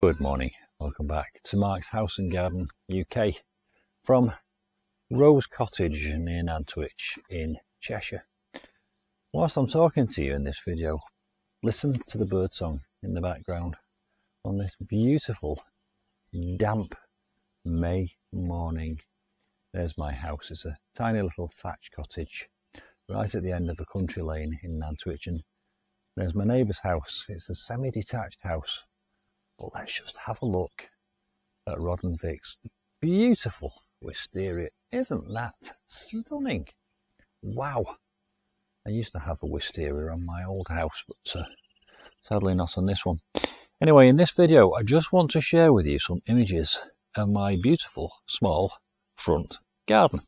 Good morning, welcome back to Mark's House and Garden UK from Rose Cottage near Nantwich in Cheshire. Whilst I'm talking to you in this video, listen to the birdsong in the background on this beautiful damp May morning. There's my house. It's a tiny little thatch cottage right at the end of the country lane in Nantwich, and there's my neighbour's house. It's a semi-detached house. But let's just have a look at Rod and Vic's beautiful wisteria. Isn't that stunning? Wow. I used to have a wisteria on my old house, but sadly not on this one. Anyway, in this video, I just want to share with you some images of my beautiful small front garden.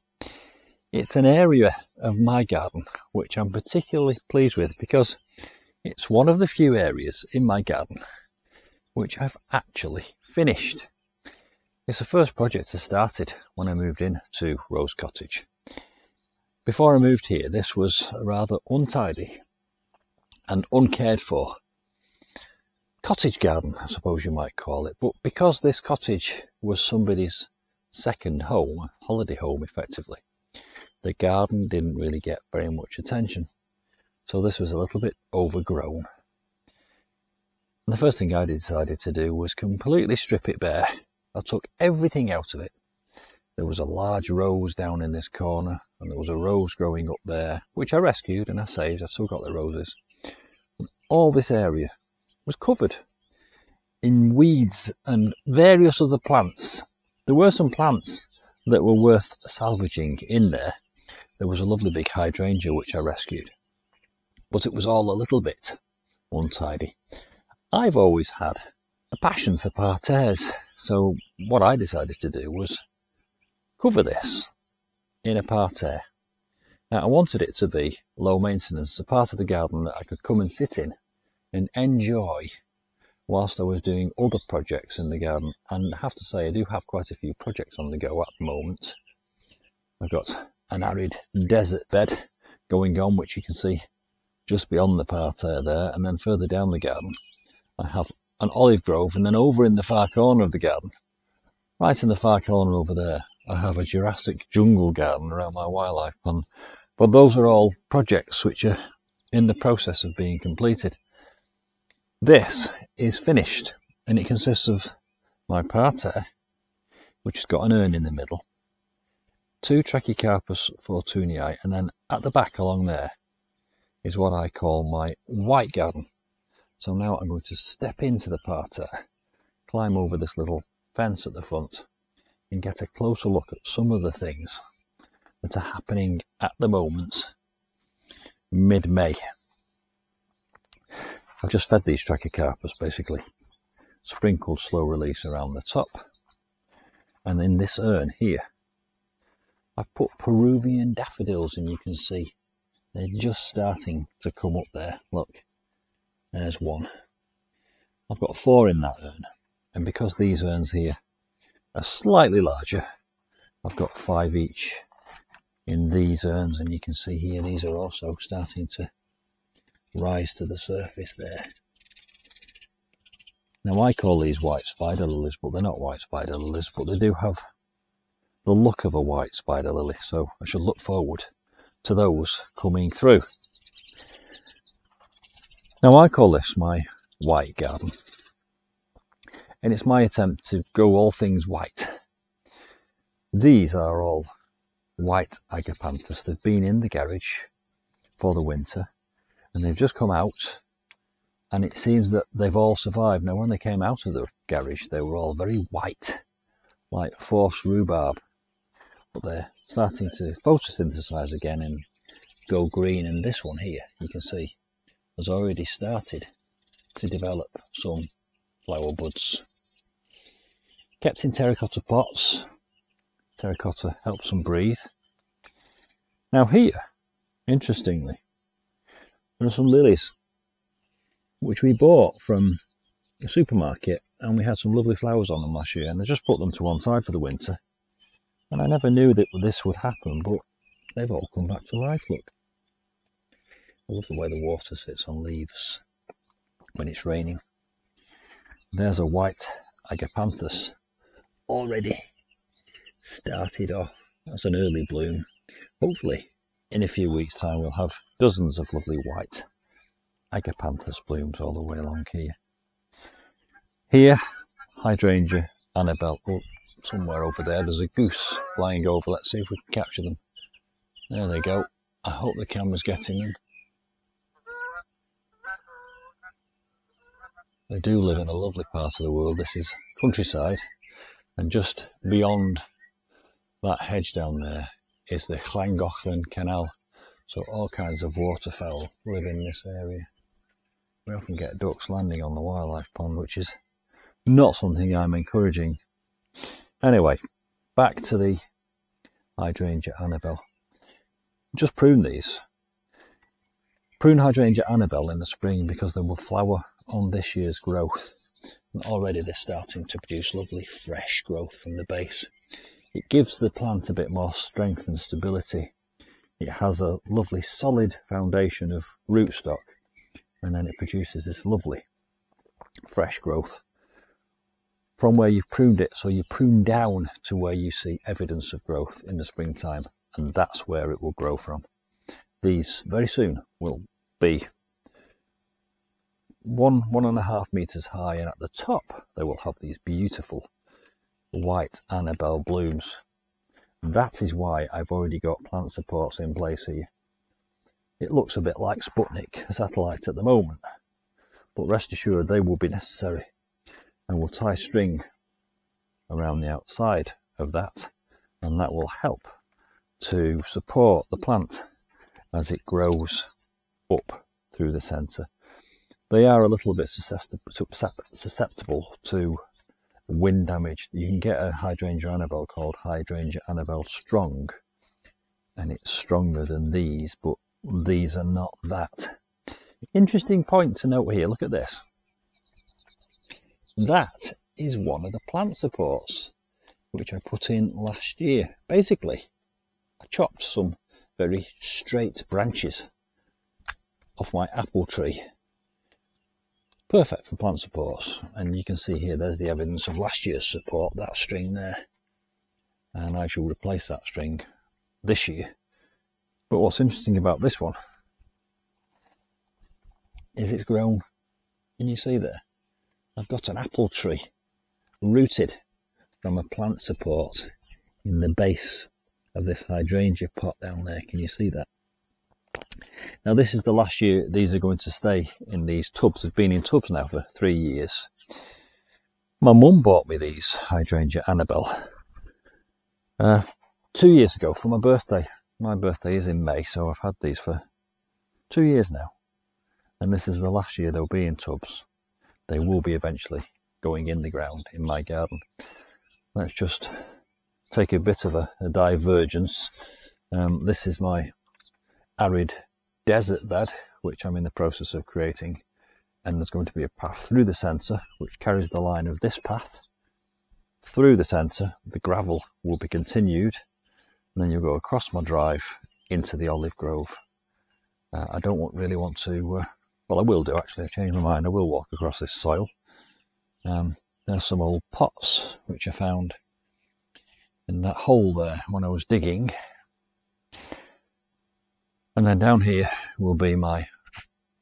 It's an area of my garden which I'm particularly pleased with because it's one of the few areas in my garden which I've actually finished. It's the first project I started when I moved in to Rose Cottage. Before I moved here, this was a rather untidy and uncared for cottage garden, I suppose you might call it. But because this cottage was somebody's second home, holiday home effectively, the garden didn't really get very much attention. So this was a little bit overgrown. And the first thing I decided to do was completely strip it bare. I took everything out of it. There was a large rose down in this corner, and there was a rose growing up there, which I rescued and I saved. I've still got the roses. And all this area was covered in weeds and various other plants. There were some plants that were worth salvaging in there. There was a lovely big hydrangea which I rescued, but it was all a little bit untidy. I've always had a passion for parterres, so what I decided to do was cover this in a parterre. Now I wanted it to be low maintenance, a part of the garden that I could come and sit in and enjoy whilst I was doing other projects in the garden. And I have to say, I do have quite a few projects on the go at the moment. I've got an arid desert bed going on, which you can see just beyond the parterre there, and then further down the garden I have an olive grove, and then over in the far corner of the garden, right in the far corner over there, I have a Jurassic jungle garden around my wildlife pond. But those are all projects which are in the process of being completed. This is finished, and it consists of my parterre, which has got an urn in the middle, 2 Trachycarpus fortunii, and then at the back along there is what I call my white garden. So now I'm going to step into the parterre, climb over this little fence at the front, and get a closer look at some of the things that are happening at the moment, mid-May. I've just fed these Trachycarpus, basically sprinkled slow release around the top, and in this urn here I've put Peruvian daffodils, and you can see they're just starting to come up there. Look, there's one. I've got 4 in that urn, and because these urns here are slightly larger, I've got 5 each in these urns, and you can see here these are also starting to rise to the surface there. Now I call these white spider lilies, but they're not white spider lilies, but they do have the look of a white spider lily, so I should look forward to those coming through. Now I call this my white garden, and it's my attempt to go all things white. These are all white agapanthus. They've been in the garage for the winter, and they've just come out, and it seems that they've all survived. Now when they came out of the garage, they were all very white, like forced rhubarb, but they're starting to photosynthesize again and go green. And this one here, you can see, has already started to develop some flower buds. Kept in terracotta pots. Terracotta helps them breathe. Now here, interestingly, there are some lilies which we bought from a supermarket, and we had some lovely flowers on them last year, and I just put them to one side for the winter. And I never knew that this would happen, but they've all come back to life. Look, I love the way the water sits on leaves when it's raining. There's a white agapanthus already started off. That's an early bloom. Hopefully in a few weeks' time we'll have dozens of lovely white agapanthus blooms all the way along here. Here, hydrangea, Annabelle. Oh, somewhere over there there's a goose flying over. Let's see if we can capture them. There they go. I hope the camera's getting them. They do live in a lovely part of the world. This is countryside, and just beyond that hedge down there is the Llangollen Canal. So all kinds of waterfowl live in this area. We often get ducks landing on the wildlife pond, which is not something I'm encouraging. Anyway, back to the hydrangea Annabelle. Just prune these. Prune hydrangea Annabelle in the spring because they will flower on this year's growth. And already they're starting to produce lovely fresh growth from the base. It gives the plant a bit more strength and stability. It has a lovely solid foundation of rootstock, and then it produces this lovely fresh growth from where you've pruned it. So you prune down to where you see evidence of growth in the springtime, and that's where it will grow from. These very soon will be 1.5 meters high, and at the top they will have these beautiful white Annabelle blooms. That is why I've already got plant supports in place here. It looks a bit like Sputnik, a satellite at the moment, but rest assured they will be necessary, and we'll tie string around the outside of that, and that will help to support the plant as it grows up through the centre. They are a little bit susceptible to wind damage. You can get a hydrangea Annabelle called hydrangea Annabelle Strong, and it's stronger than these, but these are not that. Interesting point to note here, look at this. That is one of the plant supports which I put in last year. Basically, I chopped some very straight branches off my apple tree. Perfect for plant supports, and you can see here there's the evidence of last year's support, that string there, and I shall replace that string this year. But what's interesting about this one is it's grown. Can you see there? I've got an apple tree rooted from a plant support in the base of this hydrangea pot down there. Can you see that? Now this is the last year these are going to stay in these tubs. They've been in tubs now for 3 years. My mum bought me these hydrangea Annabelle 2 years ago for my birthday. My birthday is in May, so I've had these for 2 years now. And this is the last year they'll be in tubs. They will be eventually going in the ground in my garden. Let's just take a bit of a divergence. This is my arid desert bed, which I'm in the process of creating, and there's going to be a path through the centre which carries the line of this path through the centre. The gravel will be continued, and then you'll go across my drive into the olive grove. I don't really want to, well, I will do actually, I've changed my mind. I will walk across this soil. There's some old pots which I found in that hole there when I was digging. And then down here will be my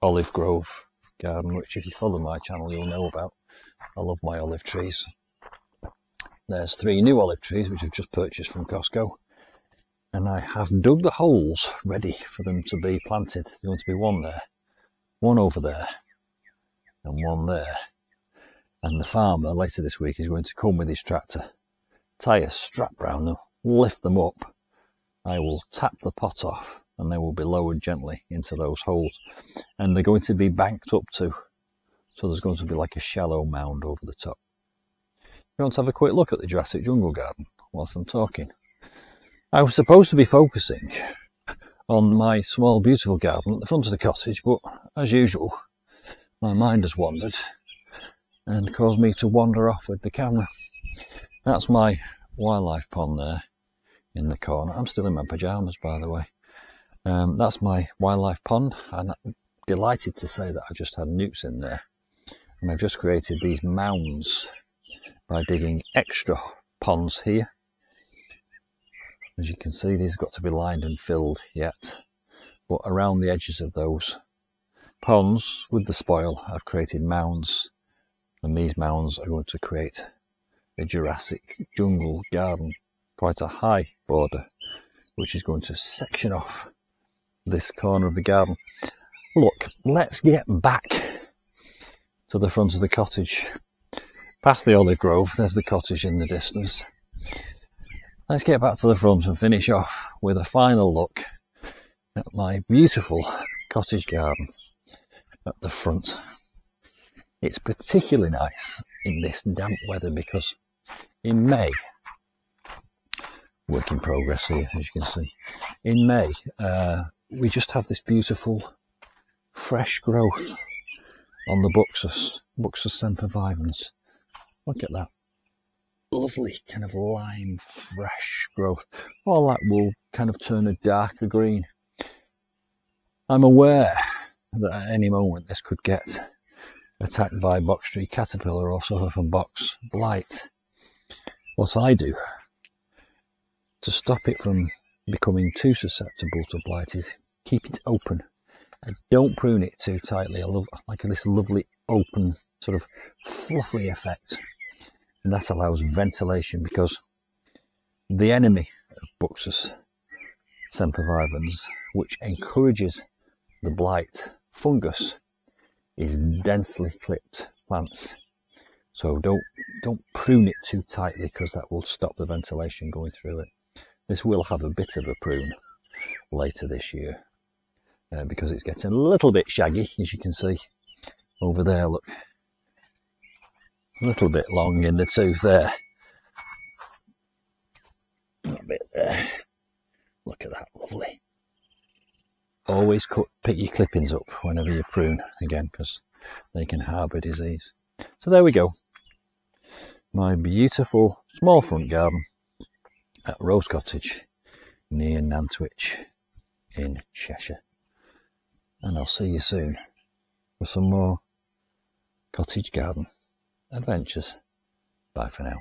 olive grove garden, which if you follow my channel you'll know about. I love my olive trees. There's 3 new olive trees which I've just purchased from Costco, and I have dug the holes ready for them to be planted. There's going to be one there, one over there, and one there. And the farmer later this week is going to come with his tractor, tie a strap round them, lift them up. I will tap the pot off, and they will be lowered gently into those holes, and they're going to be banked up too, so there's going to be like a shallow mound over the top. You want to have a quick look at the Jurassic Jungle garden whilst I'm talking? I was supposed to be focusing on my small beautiful garden at the front of the cottage, but as usual my mind has wandered and caused me to wander off with the camera. That's my wildlife pond there in the corner. I'm still in my pyjamas, by the way. That's my wildlife pond, and I'm delighted to say that I've just had newts in there. And I've just created these mounds by digging extra ponds here. As you can see, these have got to be lined and filled yet. But around the edges of those ponds with the spoil, I've created mounds. And these mounds are going to create a Jurassic jungle garden, quite a high border, which is going to section off this corner of the garden. Look, let's get back to the front of the cottage. Past the olive grove, there's the cottage in the distance. Let's get back to the front and finish off with a final look at my beautiful cottage garden at the front. It's particularly nice in this damp weather because in May, work in progress here as you can see, in May we just have this beautiful fresh growth on the buxus sempervirens. Look at that lovely kind of lime fresh growth. All that will kind of turn a darker green. I'm aware that at any moment this could get attacked by box tree caterpillar or suffer from box blight. What I do to stop it from becoming too susceptible to blight is keep it open. I don't prune it too tightly. I love like this lovely open sort of fluffy effect, and that allows ventilation, because the enemy of buxus sempervirens, which encourages the blight fungus, is densely clipped plants. So don't prune it too tightly, because that will stop the ventilation going through it. This will have a bit of a prune later this year because it's getting a little bit shaggy, as you can see over there. Look, a little bit long in the tooth there. A bit there. Look at that, lovely. Always pick your clippings up whenever you prune again, because they can harbour disease. So there we go. My beautiful small front garden at Rose Cottage near Nantwich in Cheshire. And I'll see you soon for some more cottage garden adventures. Bye for now.